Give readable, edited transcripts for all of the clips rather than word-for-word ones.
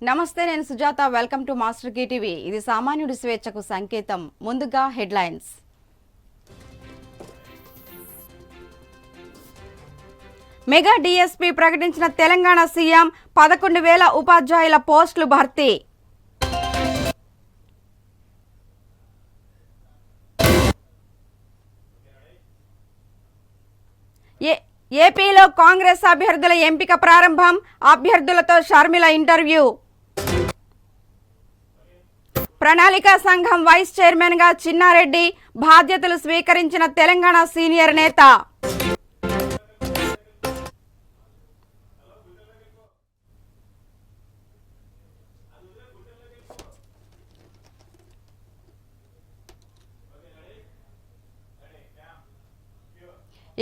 నమస్తే, నేను Sujata. Welcome to master key TV. ఇది సామాన్యుడి స్వేచ్ఛకు సంకేతం. ముందుగా హెడ్లైన్స్. మెగా డీఎస్పీ ప్రకటించిన తెలంగాణ సీఎం 11,000 ఉపాధ్యాయుల పోస్టులు భర్తీ. ఏపీలో కాంగ్రెస్ అభ్యర్థుల ఎంపిక ప్రారంభం. అభ్యర్థులతో షర్మిల ఇంటర్వ్యూ. ప్రణాళికా సంఘం వైస్ చైర్మన్ గా చిన్నారెడ్డి బాధ్యతలు స్వీకరించిన తెలంగాణ సీనియర్ నేత.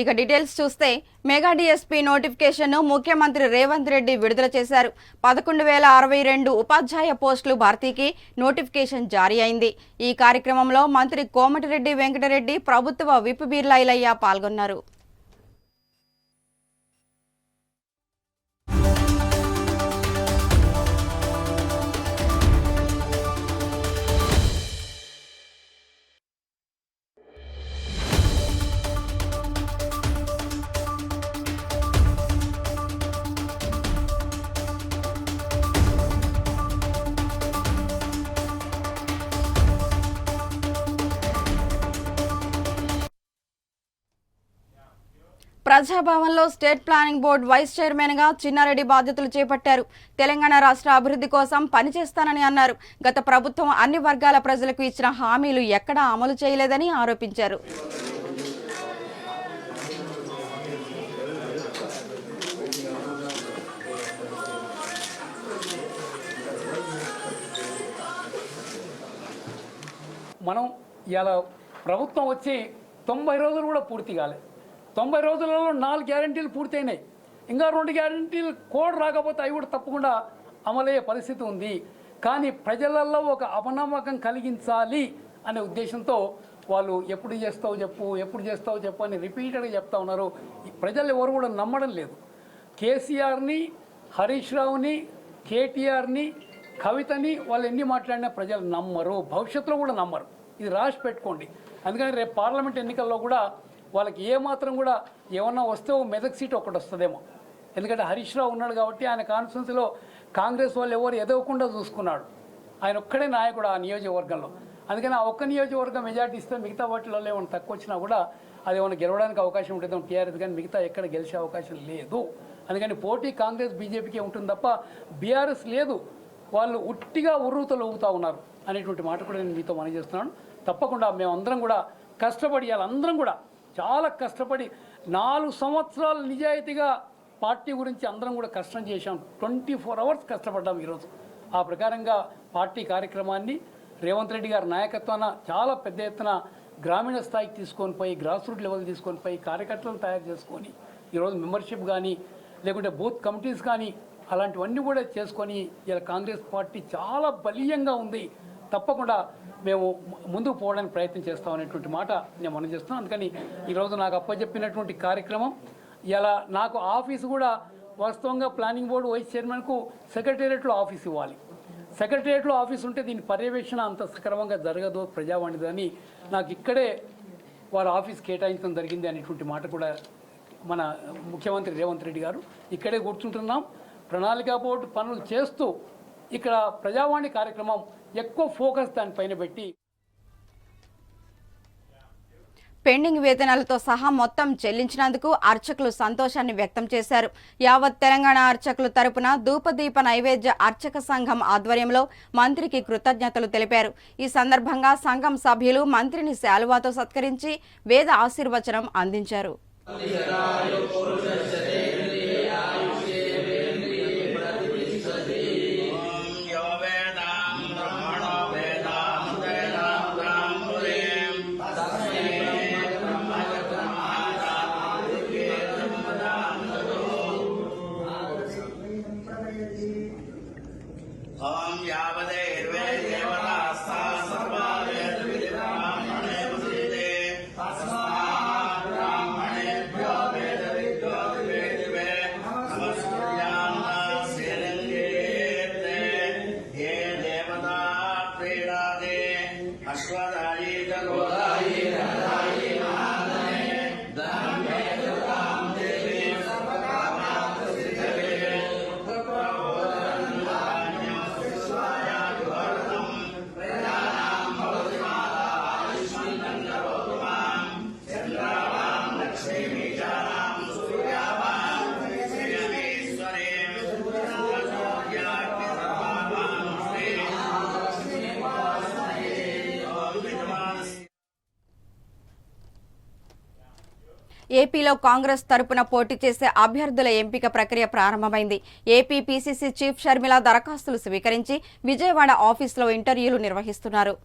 ఇక డీటెయిల్స్ చూస్తే, మెగా డీఎస్పీ నోటిఫికేషన్ను ముఖ్యమంత్రి రేవంత్ రెడ్డి విడుదల చేశారు. 11,062 ఉపాధ్యాయ పోస్టులు భర్తీకి నోటిఫికేషన్ జారీ అయింది. ఈ కార్యక్రమంలో మంత్రి కోమటిరెడ్డి వెంకటరెడ్డి, ప్రభుత్వ విప్ బీర్లా ఐలయ్య పాల్గొన్నారు. ప్రజాభవన్లో state planning board vice chairman గా చిన్నారెడ్డి బాధ్యతలు చేపట్టారు. తెలంగాణ రాష్ట్ర అభివృద్ధి కోసం పనిచేస్తానని అన్నారు. గత ప్రభుత్వం అన్ని వర్గాల ప్రజలకు ఇచ్చిన హామీలు ఎక్కడా అమలు చేయలేదని ఆరోపించారు. మనం ఇలా ప్రభుత్వం వచ్చి 90 రోజులు కూడా పూర్తి కాలేదు. 90 రోజులలో 4 గ్యారంటీలు పూర్తయినాయి. ఇంకా 2 గ్యారంటీలు కోడ్ రాకపోతే అవి కూడా తప్పకుండా అమలయ్యే పరిస్థితి ఉంది. కానీ ప్రజలలో ఒక అపనమ్మకం కలిగించాలి అనే ఉద్దేశంతో వాళ్ళు ఎప్పుడు చేస్తావు చెప్పు అని రిపీటెడ్గా చెప్తా ఉన్నారు. ప్రజలు ఎవరు కూడా నమ్మడం లేదు. కేసీఆర్ని, హరీష్ రావుని, కేటీఆర్ని, కవితని వాళ్ళు ఎన్ని మాట్లాడినా ప్రజలు నమ్మరు, భవిష్యత్తులో కూడా నమ్మరు. ఇది రాసి పెట్టుకోండి. అందుకని రేపు పార్లమెంట్ ఎన్నికల్లో కూడా వాళ్ళకి ఏమాత్రం కూడా ఏమన్నా వస్తే మెదక్ సీట్ ఒకటి వస్తుందేమో. ఎందుకంటే హరీష్ రావు ఉన్నాడు కాబట్టి ఆయన కాన్స్టిట్యున్సీలో కాంగ్రెస్ వాళ్ళు ఎవరు ఎదగకుండా చూసుకున్నాడు. ఆయన ఒక్కడే నాయకుడు ఆ నియోజకవర్గంలో. అందుకని ఆ ఒక్క నియోజకవర్గం మెజార్టీ ఇస్తే మిగతా వాటిలో ఏమైనా తక్కువ వచ్చినా కూడా అది ఏమైనా గెలవడానికి అవకాశం ఉంటుంది టీఆర్ఎస్, కానీ మిగతా ఎక్కడ గెలిచే అవకాశం లేదు. అందుకని పోటీ కాంగ్రెస్ బీజేపీకే ఉంటుంది తప్ప బీఆర్ఎస్ లేదు. వాళ్ళు ఉట్టిగా ఉర్రూతలు ఊగుతూ ఉన్నారు అనేటువంటి మాట కూడా నేను మీతో మనవి చేస్తున్నాను. తప్పకుండా మేమందరం కూడా కష్టపడి, వాళ్ళందరం కూడా చాలా కష్టపడి 4 సంవత్సరాలు నిజాయితీగా పార్టీ గురించి అందరం కూడా కష్టం చేశాం. 24 అవర్స్ కష్టపడ్డాం ఈరోజు. ఆ ప్రకారంగా పార్టీ కార్యక్రమాన్ని రేవంత్ రెడ్డి గారి నాయకత్వాన చాలా పెద్ద ఎత్తున గ్రామీణ స్థాయికి తీసుకొని పోయి, గ్రాస్ రూట్ లెవెల్ తీసుకొని పోయి కార్యకర్తలను తయారు చేసుకొని ఈరోజు మెంబర్షిప్ కానీ లేకుంటే బూత్ కమిటీస్ కానీ అలాంటివన్నీ కూడా చేసుకొని ఇలా కాంగ్రెస్ పార్టీ చాలా బలీయంగా ఉంది. తప్పకుండా మేము ముందుకు పోవడానికి ప్రయత్నం చేస్తామనేటువంటి మాట నేను మనం చేస్తున్నాను. అందుకని ఈరోజు నాకు అప్పచెప్పినటువంటి కార్యక్రమం ఇలా నాకు ఆఫీసు కూడా వాస్తవంగా ప్లానింగ్ బోర్డు వైస్ చైర్మన్కు సెక్రటేరియట్లో ఆఫీస్ ఇవ్వాలి. సెక్రటేరియట్లో ఆఫీస్ ఉంటే దీని పర్యవేక్షణ అంత సక్రమంగా జరగదు, ప్రజావాణిది అని నాకు ఇక్కడే వారు ఆఫీస్ కేటాయించడం జరిగింది అనేటువంటి మాట కూడా మన ముఖ్యమంత్రి రేవంత్ రెడ్డి గారు ఇక్కడే కూర్చుంటున్నాం. ప్రణాళికా బోర్డు పనులు చేస్తూ ఇక్కడ ప్రజావాణి కార్యక్రమం ఎక్కువ ఫోకస్ దానిపైన పెట్టి పెండింగ్ వేతనాలతో సహా మొత్తం చెల్లించినందుకు అర్చకులు సంతోషాన్ని వ్యక్తం చేశారు. యావత్ తెలంగాణ అర్చకులు తరపున ధూపదీప నైవేద్య అర్చక సంఘం ఆధ్వర్యంలో మంత్రికి కృతజ్ఞతలు తెలిపారు. ఈ సందర్భంగా సంఘం సభ్యులు మంత్రిని శాలువాతో సత్కరించి వేద ఆశీర్వచనం అందించారు. ब्राह्मणेभ्यो वेद विद्यो ఏపీలో కాంగ్రెస్ తరపున పోటీ చేసే అభ్యర్థుల ఎంపిక ప్రక్రియ ప్రారంభమైంది. ఏపీ పీసీసీ చీఫ్ షర్మిల దరఖాస్తులు స్వీకరించి విజయవాడ ఆఫీసులో ఇంటర్వ్యూలు నిర్వహిస్తున్నారు.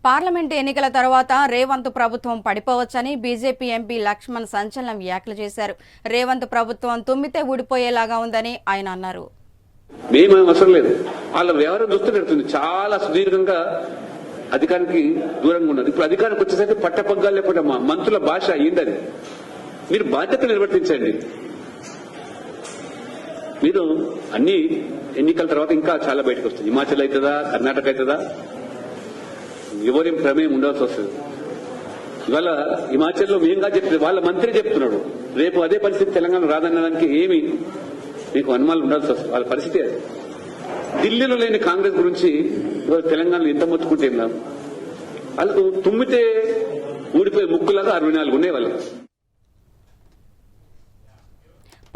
పార్లమెంటు ఎన్నికల తర్వాత రేవంత్ ప్రభుత్వం పడిపోవచ్చని బీజేపీ ఎంపీ లక్ష్మణ్ సంచలనం వ్యాఖ్యలు చేశారు. రేవంత్ ప్రభుత్వం తుమ్మితే ఊడిపోయేలాగా ఉందని ఆయన అన్నారు. మేమేం అవసరం లేదు, వాళ్ళ వ్యవహారం చూస్తూ పెడుతుంది. చాలా సుదీర్ఘంగా అధికారానికి దూరంగా ఉన్నారు. ఇప్పుడు అధికారానికి వచ్చేసరికి పట్టపగ్గాలు లేకుండా మంత్రుల భాష అయ్యిందని మీరు బాధ్యత నిర్వర్తించండి. మీరు అన్ని ఎన్నికల తర్వాత ఇంకా చాలా బయటకు వస్తుంది. హిమాచల్ అవుతుందా, కర్ణాటక అవుతుందా, ఎవరేం ప్రమేయం ఉండాల్సి వస్తుంది. ఇవాళ హిమాచల్లో మేంగా చెప్తుంది, వాళ్ళ మంత్రి చెప్తున్నాడు. రేపు అదే పరిస్థితి తెలంగాణ రాదనడానికి ఏమి మీకు అనుమానాలు ఉండాల్సి వస్తుంది. వాళ్ళ పరిస్థితి అది. ఢిల్లీలో లేని కాంగ్రెస్ గురించి ఇవాళ తెలంగాణలో ఎంత మొత్తుకుంటే వాళ్ళకు తుమ్మితే ఊడిపోయే ముక్కులాగా 64 ఉన్నాయి వాళ్ళు.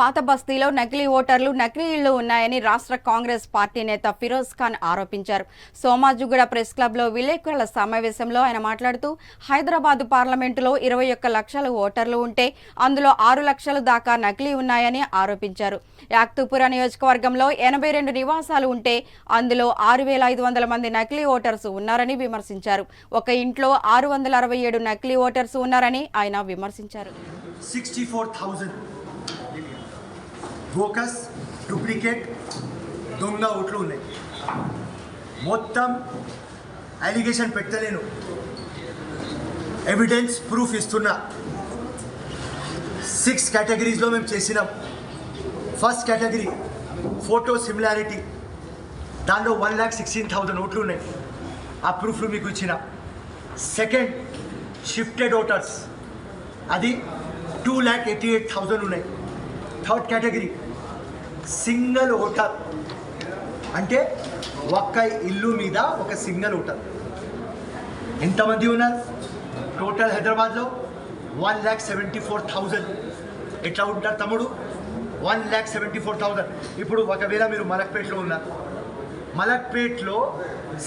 పాత బస్తీలో నకిలీ ఓటర్లు, నకిలీ ఇళ్లు ఉన్నాయని రాష్ట్ర కాంగ్రెస్ పార్టీ నేత ఫిరోజ్ ఖాన్ ఆరోపించారు. సోమాజిగూడ ప్రెస్ క్లబ్లో విలేకరుల సమావేశంలో ఆయన మాట్లాడుతూ హైదరాబాద్ పార్లమెంటులో 21 లక్షల ఓటర్లు ఉంటే అందులో 6 లక్షల దాకా నకిలీ ఉన్నాయని ఆరోపించారు. యాక్తుపుర నియోజకవర్గంలో 82 నివాసాలు ఉంటే అందులో 6,500 మంది నకిలీ ఓటర్స్ ఉన్నారని విమర్శించారు. ఒక ఇంట్లో 667 నకిలీ ఓటర్స్ ఉన్నారని ఆయన విమర్శించారు. 64,000 బోకస్ డూప్లికేట్ దొంగ ఓట్లు ఉన్నాయి. మొత్తం అలిగేషన్ పెట్టలేను, ఎవిడెన్స్ ప్రూఫ్ ఇస్తున్నా. 6 కేటగిరీస్లో మేము చేసినాం. ఫస్ట్ కేటగిరీ ఫోటో సిమిలారిటీ, దాంట్లో 1,16,000 ఓట్లు ఉన్నాయి. ఆ ప్రూఫ్లు మీకు ఇచ్చిన. సెకండ్ షిఫ్టెడ్ ఓటర్స్, అది 2,88,000 ఉన్నాయి. థర్డ్ కేటగిరీ సింగిల్ ఓటర్, అంటే ఒక్క ఇల్లు మీద ఒక సింగిల్ ఓటర్. ఎంతమంది ఉన్నారు టోటల్ హైదరాబాద్లో? 1,74,000. ఎట్లా ఉంటారు తమ్ముడు? 1,74,000. ఇప్పుడు ఒకవేళ మీరు మలక్పేటలో ఉన్నారు, మలక్పేటలో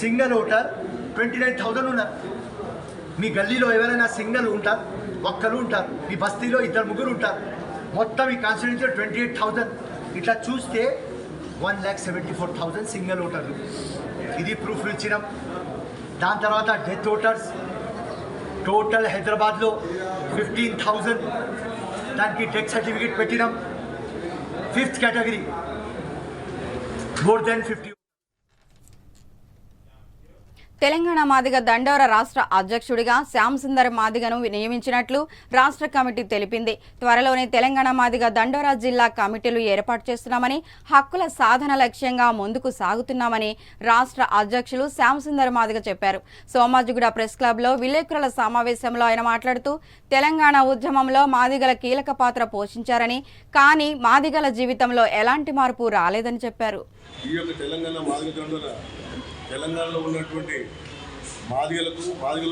సింగిల్ ఓటర్ 29,000 ఉన్నారు. మీ గల్లీలో ఎవరైనా సింగిల్ ఉంటారు, ఒక్కరు ఉంటారు. మీ బస్తీలో 2-3 ఉంటారు. మొత్తం ఈ కాన్స్టిట్యూన్సీలో 28,000. ఇట్లా చూస్తే 1,74,000 సింగిల్ ఓటర్లు. ఇది ప్రూఫ్ ఇచ్చినాం. దాని తర్వాత డెత్ ఓటర్స్ టోటల్ హైదరాబాద్లో 15,000. దానికి డెత్ సర్టిఫికేట్ పెట్టినాం. Fifth category more than 50. Telangana Madiga Dandora రాష్ట్ర అధ్యక్షుడిగా శ్యామ్ సుందర్ మాదిగను నియమించినట్లు రాష్ట్ర కమిటీ తెలిపింది. త్వరలోనే తెలంగాణ మాదిగ దండోర జిల్లా కమిటీలు ఏర్పాటు చేస్తున్నామని, హక్కుల సాధన లక్ష్యంగా ముందుకు సాగుతున్నామని రాష్ట్ర అధ్యక్షులు శ్యామ్ సుందర్ మాదిగ చెప్పారు. సోమాజిగూడ ప్రెస్ క్లబ్లో విలేకరుల సమావేశంలో ఆయన మాట్లాడుతూ తెలంగాణ ఉద్యమంలో మాదిగల కీలక పాత్ర పోషించారని, కానీ మాదిగల జీవితంలో ఎలాంటి మార్పు రాలేదని చెప్పారు. తెలంగాణలో ఉన్నటువంటి మాదిగల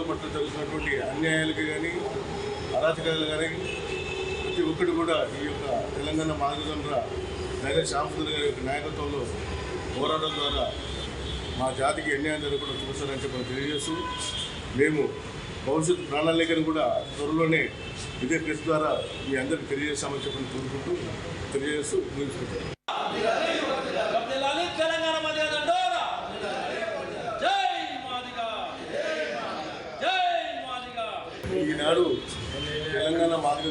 పట్ల జరుగుతున్నటువంటి అన్యాయాలకు కానీ, అరాచకాలు కానీ ప్రతి ఒక్కటి కూడా ఈ యొక్క తెలంగాణ మాదిగల డైరెక్ట్ శ్యామ్ సుందర్ గారి యొక్క నాయకత్వంలో పోరాటం ద్వారా మా జాతికి అన్యాయం జరగకుండా చూస్తారని చెప్పి తెలియజేస్తూ, మేము భవిష్యత్ ప్రణాళికను కూడా త్వరలోనే ఇదే ప్రెస్ ద్వారా మీ అందరికీ తెలియజేస్తామని చెప్పి కోరుకుంటూ తెలియజేస్తూ ముగించుకుంటాం. ఈనాడు తెలంగాణ మాదిగ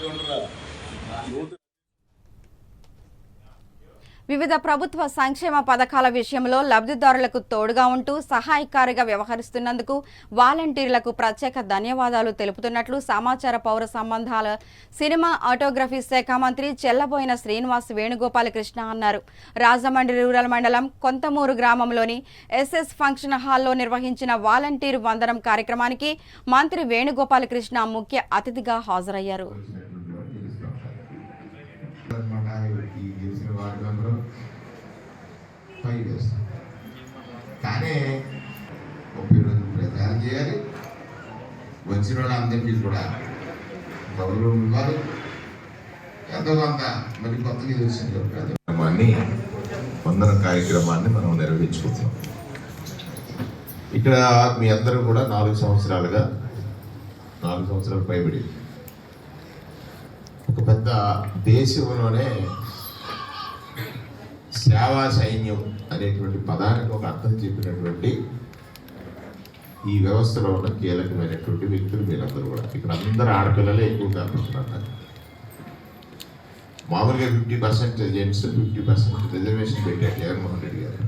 వివిధ ప్రభుత్వ సంక్షేమ పథకాల విషయంలో లబ్ధిదారులకు తోడుగా ఉంటూ సహాయకారిగా వ్యవహరిస్తున్నందుకు వాలంటీర్లకు ప్రత్యేక ధన్యవాదాలు తెలుపుతున్నట్లు సమాచార పౌర సంబంధాల సినిమా ఆటోగ్రఫీ శాఖ మంత్రి చెల్లబోయిన శ్రీనివాస్ వేణుగోపాలకృష్ణ అన్నారు. రాజమండ్రి రూరల్ మండలం కొంతమూరు గ్రామంలోని ఎస్ఎస్ ఫంక్షన్ హాల్లో నిర్వహించిన వాలంటీర్ వందనం కార్యక్రమానికి మంత్రి వేణుగోపాలకృష్ణ ముఖ్య అతిథిగా హాజరయ్యారు. కానీ 30 రోజులు ప్రచారం చేయాలి, వచ్చిన వాళ్ళందరికీ కూడా గౌరవం ఇవ్వాలి. ఎంతో కొంత మరి కొత్తగా వచ్చింది కార్యక్రమాన్ని వందన కార్యక్రమాన్ని మనం నిర్వహించుకుంటాం. ఇక్కడ మీ అందరూ కూడా 4 సంవత్సరాలు పైబడి ఒక పెద్ద దేశంలోనే సేవా సైన్యం అనేటువంటి పదానికి ఒక అర్థం చెప్పినటువంటి ఈ వ్యవస్థలో ఉన్న కీలకమైనటువంటి వ్యక్తులు మీరందరూ కూడా. ఇక్కడ అందరూ ఆడపిల్లలే ఎక్కువగా ఉంటున్నారు. మామూలుగా 50% జెంట్స్, 50% రిజర్వేషన్ పెట్టారు జగన్మోహన్ రెడ్డి గారు.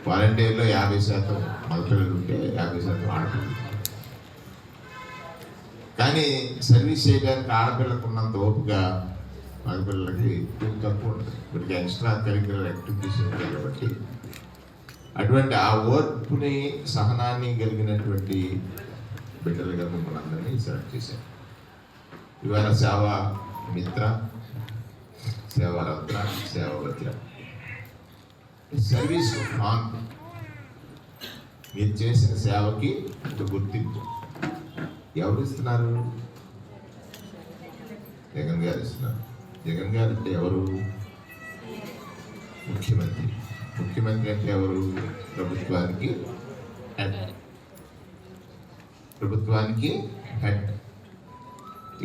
వాలంటీర్లో 50% మగపిల్లలు ఉంటే 50% ఆడపిల్లలు. కానీ సర్వీస్ చేయడానికి ఆడపిల్లకు ఉన్నంత ఓపుగా మగపిల్లలకి తక్కువ ఉంటుంది. వీటికి ఎక్స్ట్రా కరిక్యులర్ యాక్టివిటీస్ ఉంటాయి కాబట్టి అటువంటి ఆ ఓర్పుని సహనాన్ని కలిగినటువంటి బిడ్డలుగా మిమ్మల్ని అందరినీ సెలెక్ట్ చేశారు. ఇవాళ సేవా మిత్ర, సేవారత్న, సేవాభద్ర సర్వీస్ ఆన్. మీరు చేసిన సేవకి ఒక గుర్తింపు ఎవరు ఇస్తున్నారు? జగన్ గారు ఇస్తున్నారు. జగన్ గారు అంటే ఎవరు? ముఖ్యమంత్రి. ముఖ్యమంత్రి అంటే ఎవరు? ప్రభుత్వానికి హెడ్. ప్రభుత్వానికి హెడ్.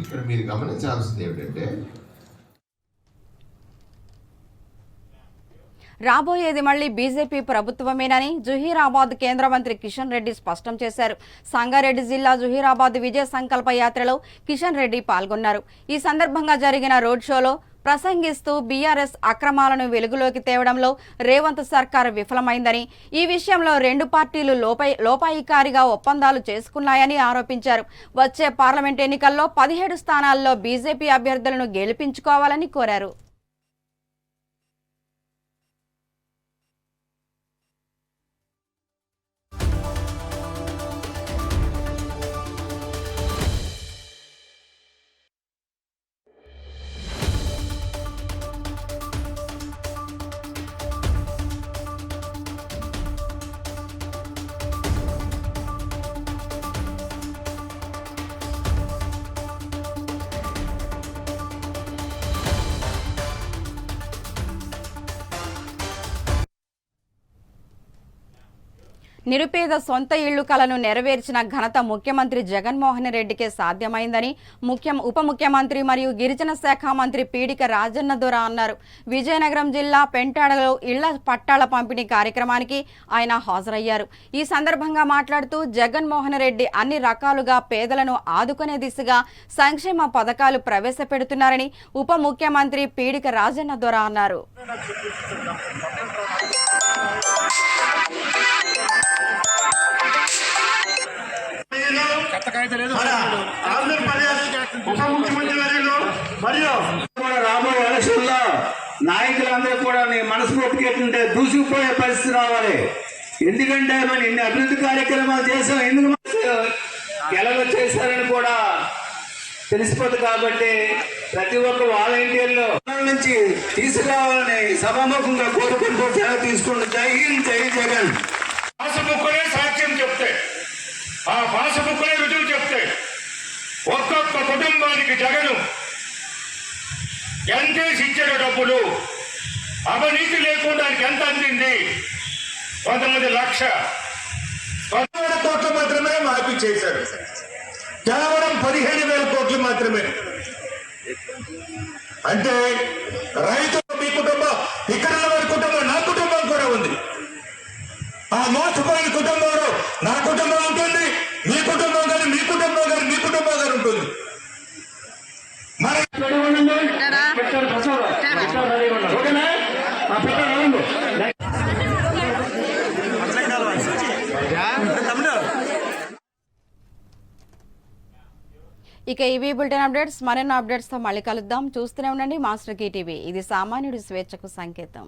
ఇక్కడ మీరు గమనించాల్సింది ఏమిటంటే రాబోయేది మళ్లీ బీజేపీ ప్రభుత్వమేనని జుహీరాబాద్ కేంద్ర మంత్రి కిషన్ రెడ్డి స్పష్టం చేశారు. సంగారెడ్డి జిల్లా జుహీరాబాద్ విజయ సంకల్ప యాత్రలో కిషన్ రెడ్డి పాల్గొన్నారు. ఈ సందర్భంగా జరిగిన రోడ్ షోలో ప్రసంగిస్తూ బీఆర్ఎస్ అక్రమాలను వెలుగులోకి తేవడంలో రేవంత్ సర్కార్ విఫలమైందని, ఈ విషయంలో 2 పార్టీలు లోపాయికారిగా ఒప్పందాలు చేసుకున్నాయని ఆరోపించారు. వచ్చే పార్లమెంట్ ఎన్నికల్లో 17 స్థానాల్లో బీజేపీ అభ్యర్థులను గెలిపించుకోవాలని కోరారు. నిరుపేద సొంత ఇళ్లు కలను నెరవేర్చిన ఘనత ముఖ్యమంత్రి జగన్మోహన్ రెడ్డికే సాధ్యమైందని ఉప ముఖ్యమంత్రి మరియు గిరిజన శాఖ మంత్రి పీడిక రాజన్న దొర అన్నారు. విజయనగరం జిల్లా పెంటాడలో ఇళ్ల పట్టాల పంపిణీ కార్యక్రమానికి ఆయన హాజరయ్యారు. ఈ సందర్భంగా మాట్లాడుతూ జగన్మోహన్ రెడ్డి అన్ని రకాలుగా పేదలను ఆదుకునే దిశగా సంక్షేమ పథకాలు ప్రవేశపెడుతున్నారని ఉప ముఖ్యమంత్రి పీడిక రాజన్న దొర అన్నారు. ఉప ముఖ్యమంత్రి వర్యులు మరియు రాబోయే ఎలక్షన్లో నాయకులందరూ కూడా మనసు ఒప్పుకేటుంటే దూసుకుపోయే పరిస్థితి రావాలి. ఎందుకంటే మనం ఇన్ని అభివృద్ధి కార్యక్రమాలు చేసాం, ఎందుకు గెలవ చేశారని కూడా తెలిసిపోతుంది. కాబట్టి ప్రతి ఒక్క వాలంటీర్లు నుంచి తీసుకురావాలని సభాముఖంగా కోరుకుంటూ సెలవు తీసుకుంటూ జై హింద్, జై జగన్. పాసుబుక్కులే సాక్ష్యం చెప్తే, ఆ పాసుబుక్కులే రుజువు చెప్తే ఒక్కొక్క కుటుంబానికి జగను ఎంతేసి ఇచ్చాడు డబ్బులు, అవినీతి లేకుండా ఎంత అందింది. 1,00,000 కోట్లు మాత్రమే మార్పు చేశారు. కేవలం 15,000 కోట్లు మాత్రమే. అంటే రైతులు మీ కుటుంబం, ఇక్కడ వారి కుటుంబం, నా కుటుంబం కూడా ఉంది. ఆ మోసపోయిన కుటుంబంలో నా కుటుంబం ఉంటుంది, మీ కుటుంబం కానీ, మీ కుటుంబం కానీ, మీ కుటుంబం కానీ ఉంటుంది. మరి ఇక ఇవి బులెటిన్ అప్డేట్స్. మరిన్ని అప్డేట్స్ తో మళ్ళీ కలుద్దాం. చూస్తూనే ఉండండి మాస్టర్ కీ టీవీ. ఇది సామాన్యుడి స్వేచ్ఛకు సంకేతం.